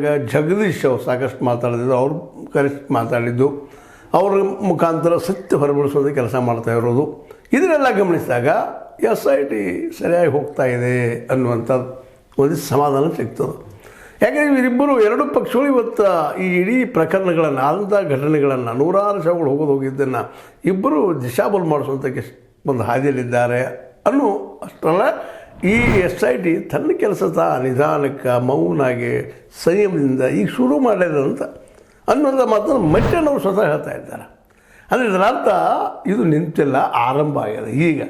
ಸಂದರ್ಭದಾಗ ಜಗದೀಶ್ ಅವರು ಸಾಕಷ್ಟು ಮಾತಾಡಿದ್ದು, ಅವ್ರು ಕರೆಸಿ ಮಾತಾಡಿದ್ದು, ಅವ್ರ ಮುಖಾಂತರ ಸತ್ಯ ಹೊರಬಡಿಸೋದು ಕೆಲಸ ಮಾಡ್ತಾ ಇರೋದು, ಇದನ್ನೆಲ್ಲ ಗಮನಿಸಿದಾಗ SIT ಸರಿಯಾಗಿ ಹೋಗ್ತಾ ಇದೆ ಅನ್ನುವಂಥದ್ದು ಒಂದು ಸಮಾಧಾನ ಸಿಗ್ತದೆ. ಯಾಕಂದರೆ ಇವರಿಬ್ಬರು ಎರಡು ಪಕ್ಷಗಳು ಇವತ್ತು ಈ ಇಡೀ ಪ್ರಕರಣಗಳನ್ನು, ಆದಂಥ ಘಟನೆಗಳನ್ನು, ನೂರಾರು ಶವಗಳು ಹೋಗಿದ್ದನ್ನು ಇಬ್ಬರು ದಿಶಾಬಲ್ ಮಾಡಿಸುವಂಥ ಒಂದು ಹಾದಿಯಲ್ಲಿದ್ದಾರೆ ಅನ್ನೋ ಅಷ್ಟಲ್ಲ. ಈ SIT ತನ್ನ ಕೆಲಸ ನಿಧಾನಕ್ಕೆ ಮೌನಾಗಿ ಸಂಯಮದಿಂದ ಈಗ ಶುರು ಮಾಡಿದಂತ ಅನ್ನೋಂಥ ಮಾತನ್ನು ಮಟ್ಟನವರು ಸ್ವತಃ ಹೇಳ್ತಾ ಇದ್ದಾರೆ. ಅಂದರೆ ಇದರ ಅರ್ಥ ಇದು ನಿಂತಿಲ್ಲ, ಆರಂಭ ಆಗಿದೆ, ಈಗ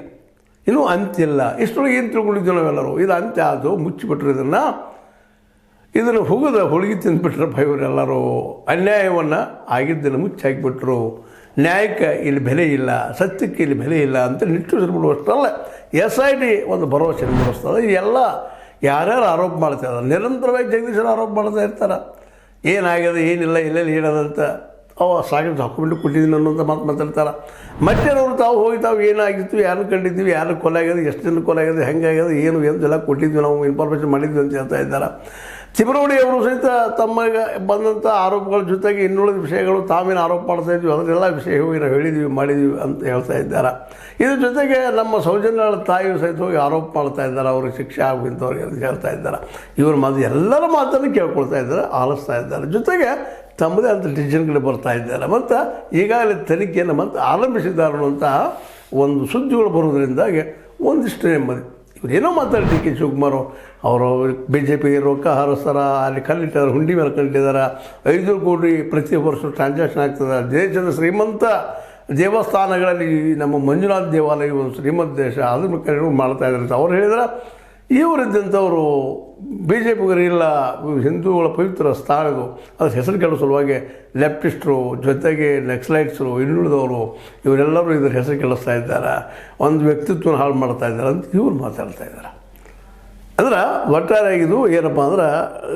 ಇನ್ನೂ ಅಂತ್ಯ ಇಲ್ಲ. ಇಷ್ಟರೊಳಗೆ ಏನು ತಿಳ್ಕೊಂಡಿದ್ದೀವಿ ನಾವೆಲ್ಲರೂ, ಇದು ಅಂತ್ಯ ಆಯಿತು, ಮುಚ್ಚಿಬಿಟ್ರು ಇದನ್ನು ಹುಗಿದ ಹೋಳಿಗೆ ತಿಂದುಬಿಟ್ರಪ್ಪ ಇವರೆಲ್ಲರೂ. ಅನ್ಯಾಯವನ್ನು ಆಗಿದ್ದನ್ನು ಮುಚ್ಚಿ ಹಾಕಿಬಿಟ್ರು. ನ್ಯಾಯಕ್ಕೆ ಇಲ್ಲಿ ಬೆಲೆ ಇಲ್ಲ, ಸತ್ಯಕ್ಕೆ ಇಲ್ಲಿ ಬೆಲೆ ಇಲ್ಲ ಅಂತ ನಿಟ್ಟುಸಿರ್ಬಿಡುವಷ್ಟಲ್ಲ SIT ಒಂದು ಭರವಸೆ ಮೂಡಿಸ್ತದೆ. ಇದೆಲ್ಲ ಯಾರ್ಯಾರು ಆರೋಪ ಮಾಡ್ತಾ ಇದ್ದಾರೆ, ನಿರಂತರವಾಗಿ ಜಗದೀಶರು ಆರೋಪ ಮಾಡ್ತಾ ಇರ್ತಾರೆ, ಏನಾಗಿದೆ ಏನಿಲ್ಲ ಎಲ್ಲೆಲ್ಲಿ ಏನದಂತ. ಸಾಕಷ್ಟು ಡಾಕ್ಯುಮೆಂಟ್ ಕೊಟ್ಟಿದ್ದೀನಿ ಅನ್ನೋಂಥ ಮಾತು ಮಾತಾಡ್ತಾರೆ. ಮತ್ತೇನವರು ತಾವು ಹೋಗಿ ತಾವು ಏನಾಗಿತ್ತು, ಯಾರನ್ನು ಕಂಡಿದ್ದೀವಿ, ಯಾರು ಕೊಲೆ ಆಗಿದೆ, ಎಷ್ಟು ಜನ ಕೊಲೆ ಆಗಿದೆ, ಹೆಂಗಾಗಿದೆ, ಏನು ಎಂತೆಲ್ಲ ಕೊಟ್ಟಿದ್ವಿ, ನಾವು ಇನ್ಫಾರ್ಮೇಷನ್ ಮಾಡಿದ್ವಿ ಅಂತ ಹೇಳ್ತಾ ಇದ್ದಾರೆ. ಚಿಮರೋಡಿ ಅವರು ಸಹಿತ ತಮಗೆ ಬಂದಂಥ ಆರೋಪಗಳ ಜೊತೆಗೆ ಇನ್ನುಳಿದ ವಿಷಯಗಳು ತಾವೇನು ಆರೋಪ ಮಾಡ್ತಾಯಿದ್ವಿ ಅದನ್ನೆಲ್ಲ ವಿಷಯ ಹೋಗಿ ನಾವು ಹೇಳಿದ್ವಿ ಮಾಡಿದ್ವಿ ಅಂತ ಹೇಳ್ತಾ ಇದ್ದಾರೆ. ಇದ್ರ ಜೊತೆಗೆ ನಮ್ಮ ಸೌಜನ್ಯಗಳ ತಾಯಿಯು ಸಹಿತ ಹೋಗಿ ಆರೋಪ ಮಾಡ್ತಾ ಇದ್ದಾರೆ, ಅವ್ರಿಗೆ ಶಿಕ್ಷೆ ಆಗುವಂಥವ್ರಿಗೆ ಅಂತ ಹೇಳ್ತಾ ಇದ್ದಾರೆ. ಇವ್ರ ಮಾತು ಎಲ್ಲರ ಮಾತನ್ನು ಕೇಳ್ಕೊಳ್ತಾ ಇದ್ದಾರೆ, ಆಲಿಸ್ತಾ ಇದ್ದಾರೆ. ಜೊತೆಗೆ ತಮ್ಮದೇ ಅಂತ ಡಿಸಿಷನ್ಗಳು ಬರ್ತಾ ಇದ್ದಾರೆ. ಮತ್ತು ಈಗಾಗಲೇ ತನಿಖೆಯನ್ನು ಮತ್ತೆ ಆರಂಭಿಸಿದ್ದಾರೆ ಅನ್ನುವಂತಹ ಒಂದು ಸುದ್ದಿಗಳು ಬರೋದ್ರಿಂದಾಗಿ ಒಂದಿಷ್ಟು ನೆಮ್ಮದಿ. ಇವರೇನೋ ಮಾತಾಡಿ DK ಶಿವಕುಮಾರ್ ಅವರು BJP ರೊಕ್ಕ ಹಾರಿಸ್ತಾರ, ಅಲ್ಲಿ ಕಲ್ಲಿಟ್ಟಿದ್ದಾರೆ, ಹುಂಡಿ ಮೇಲೆ ಕಲ್ಲಿಟ್ಟಿದ್ದಾರೆ, 5 ಕೋಟಿ ಪ್ರತಿ ವರ್ಷ ಟ್ರಾನ್ಸಾಕ್ಷನ್ ಆಗ್ತದೆ. ದೇಶದ ಶ್ರೀಮಂತ ದೇವಸ್ಥಾನಗಳಲ್ಲಿ ನಮ್ಮ ಮಂಜುನಾಥ ದೇವಾಲಯ ಒಂದು ಶ್ರೀಮಂತ ದೇಶ, ಅದನ್ನು ಕಡೆ ಮಾಡ್ತಾ ಇದ್ದಾರೆ ಅಂತ ಅವ್ರು ಹೇಳಿದ್ರೆ, ಇವರಿದ್ದಂಥವರು BJPಗರಿಲ್ಲ, ಹಿಂದೂಗಳ ಪವಿತ್ರ ಸ್ಥಾನ ಇದು, ಅದ್ರ ಹೆಸರು ಕೇಳೋ ಸಲುವಾಗಿ ಲೆಫ್ಟಿಸ್ಟ್ರು ಜೊತೆಗೆ ನಕ್ಸಲೈಟ್ಸರು ಇನ್ನುಳಿದವರು ಇವರೆಲ್ಲರೂ ಇದ್ರ ಹೆಸರು ಕೇಳಿಸ್ತಾ ಇದ್ದಾರೆ, ಒಂದು ವ್ಯಕ್ತಿತ್ವನ ಹಾಳು ಮಾಡ್ತಾ ಇದ್ದಾರೆ ಅಂತ ಇವ್ರು ಮಾತಾಡ್ತಾ ಇದ್ದಾರೆ. ಅಂದ್ರೆ ಒಟ್ಟಾರೆಯಾಗಿದ್ದು ಏನಪ್ಪ ಅಂದ್ರೆ